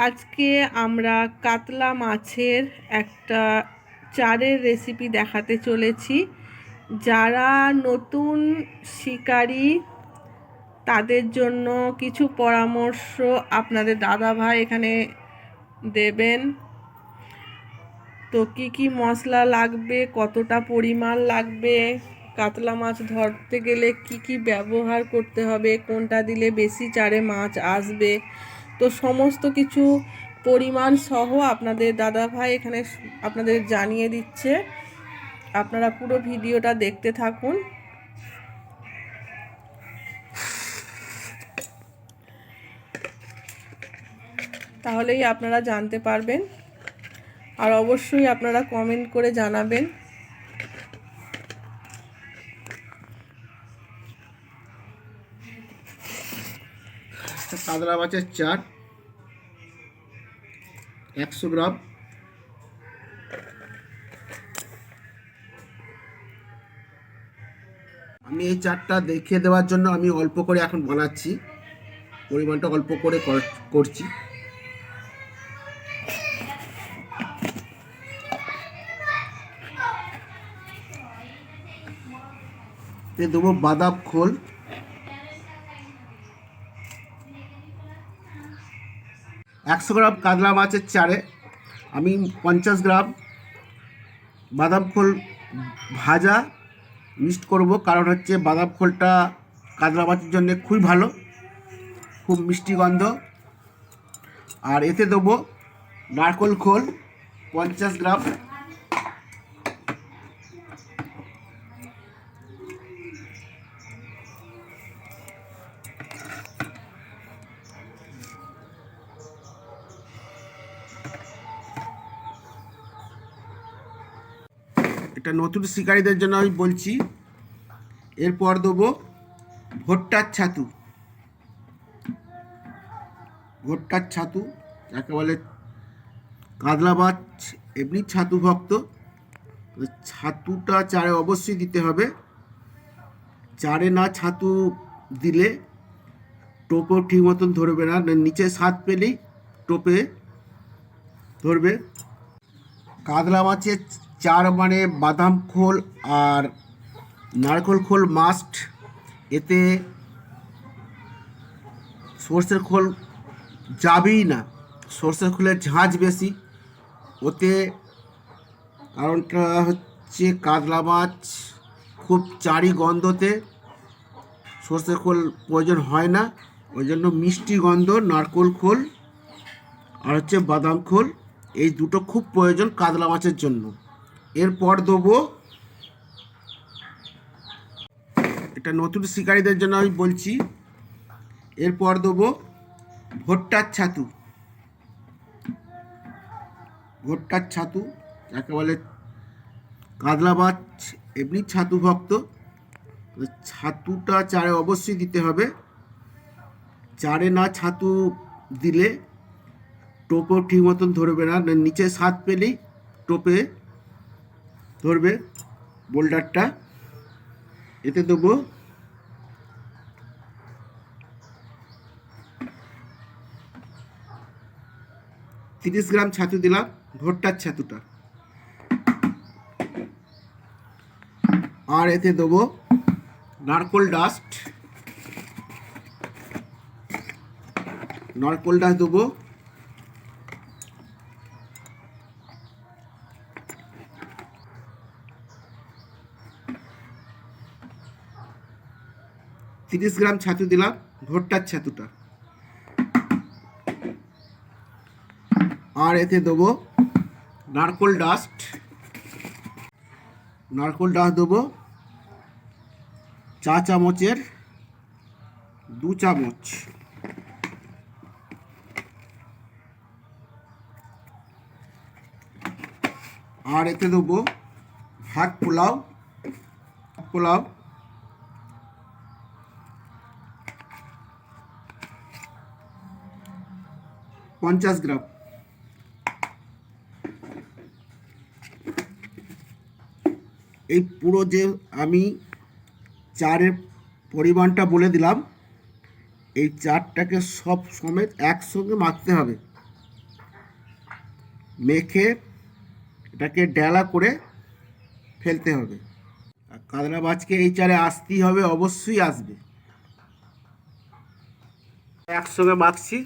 আজকে আমরা কাতলা মাছের একটা চারের রেসিপি দেখাতে চলেছি। যারা নতুন শিকারী তাদের জন্য কিছু পরামর্শ আপনাদের দাদাভাই এখানে দেবেন। তো কি মশলা লাগবে, কতটা পরিমাণ লাগবে, কাতলা মাছ ধরতে গেলে কি ব্যবহার করতে হবে, কোনটা দিলে বেশি চারে মাছ আসবে, তো সমস্ত কিছু পরিমাণ সহ আপনাদের দাদাভাই এখানে আপনাদের জানিয়ে দিচ্ছে। আপনারা পুরো ভিডিওটা দেখতে থাকুন। তাহলেই আপনারা জানতে পারবেন। আর অবশ্যই আপনারা কমেন্ট করে জানাবেন। কাতলা মাছের চার 100 গ্রাম। আমি এই চারটা দেখিয়ে দেওয়ার জন্য আমি অল্প করে এখন বানাচ্ছি, পরিমাণটা অল্প করে করছি। দেবো বাদাম খোল, 100 গ্রাম কাতলা মাছের চারে আমি 50 গ্রাম বাদাম খোল ভাজা মিক্সড করব, কারণ হচ্ছে বাদাম খোলটা কাতলা মাছের জন্য খুবই ভালো, খুব মিষ্টি গন্ধ। আর এতে দেবো নারকেল খোল 50 গ্রাম, এটা নতুন শিকারীদের জন্য আমি বলছি। এরপর দেবো ভুট্টার ছাতু, ভুট্টার ছাতু যাকে বলে কাতলা মাছ এমনি ছাতু ভক্ত, ছাতুটা চারে অবশ্যই দিতে হবে। চারে না ছাতু দিলে টোপও ঠিক মতন ধরবে না, নিচে স্বাদ পেলেই টোপে ধরবে। কাতলা মাছের চার মানে বাদাম খোল আর নারকেল খোল মাস্ট, এতে সর্ষের খোল যাবেই না, সর্ষের খোলের ঝাঁঝ বেশি ওতে। কারণটা হচ্ছে কাতলা মাছ খুব চারি গন্ধতে সর্ষের খোল প্রয়োজন হয় না, ওই জন্য মিষ্টি গন্ধ নারকেল খোল আর হচ্ছে বাদাম খোল এই দুটো খুব প্রয়োজন কাতলা মাছের জন্য। এরপর দেবো, এটা নতুন শিকারীদের জন্য আমি বলছি, এরপর দেবো ভুট্টার ছাতু, ভুট্টার ছাতু যাকে বলে কাতলা মাছ এমনি ছাতু ভক্ত, ছাতুটা চারে অবশ্যই দিতে হবে। চারে না ছাতু দিলে টোপও ঠিক মতন ধরবে না, নিচে স্বাদ পেলেই টোপে ধরবে বোল্ডারটা। এতে দেবো 30 গ্রাম ছাতু দিলাম, ভুট্টার ছাতুটা। আর এতে দেবো নারকেল ডাস্ট, নারকেল ডাস্ট দেবো 30 গ্রাম ছাতু দিলাম, ভুট্টার ছাতুটা। আর এতে দেবো নারকেল ডাস্ট, নারকেল ডাস্ট দেবো 4 চামচের 2 চামচ। আর এতে দেবো ভাত পোলাও, পোলাও 50 গ্রাম। এই পুরো যে আমি চারের পরিমাণটা বলে দিলাম, এই চারটাকে সব সমেত একসঙ্গে মাখতে হবে, মেখে এটাকে ডেলা করে ফেলতে হবে। আর কাতলা মাছকে এই চারে আসতেই হবে, অবশ্যই আসবে। একসঙ্গে মাখছি।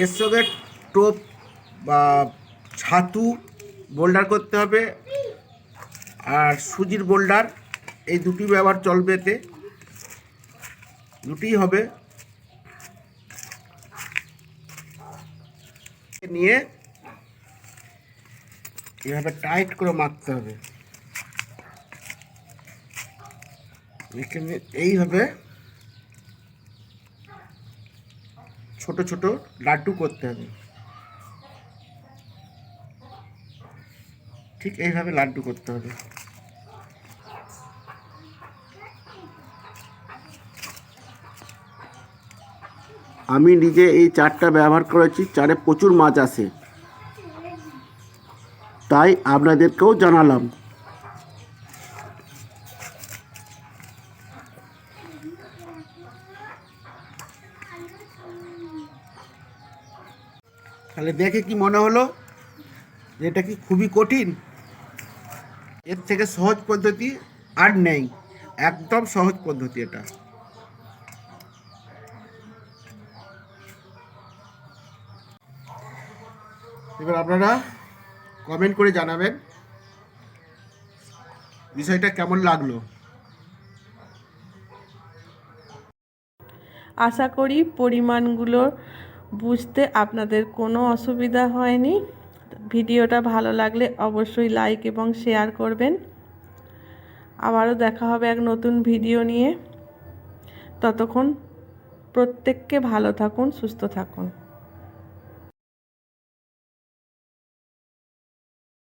এর সঙ্গে টোপ বা ছাতু বোল্ডার করতে হবে, আর সুজির বোল্ডার, এই দুটি ব্যবহার চলবে, এতে দুটিই হবে। নিয়ে এভাবে টাইট করে মাখতে হবে। এইভাবে ছোট ছোট লাড্ডু করতে হবে, ঠিক এইভাবে লাড্ডু করতে হবে। আমি নিজে এই চারটা ব্যবহার করেছি, চারে প্রচুর মাছ আসে, তাই আপনাদেরকেও জানালাম। তাহলে দেখে কি মনে হলো যে এটা কি খুবই কঠিন? এর থেকে সহজ পদ্ধতি আর নেই, একদম সহজ পদ্ধতি এটা। এবার আপনারা কমেন্ট করে জানাবেন বিষয়টা কেমন লাগলো। আশা করি পরিমাণগুলো বুঝতে আপনাদের কোনো অসুবিধা হয়নি। ভিডিওটা ভালো লাগলে অবশ্যই লাইক এবং শেয়ার করবেন। আবারও দেখা হবে এক নতুন ভিডিও নিয়ে। ততক্ষণ প্রত্যেককে ভালো থাকুন, সুস্থ থাকুন।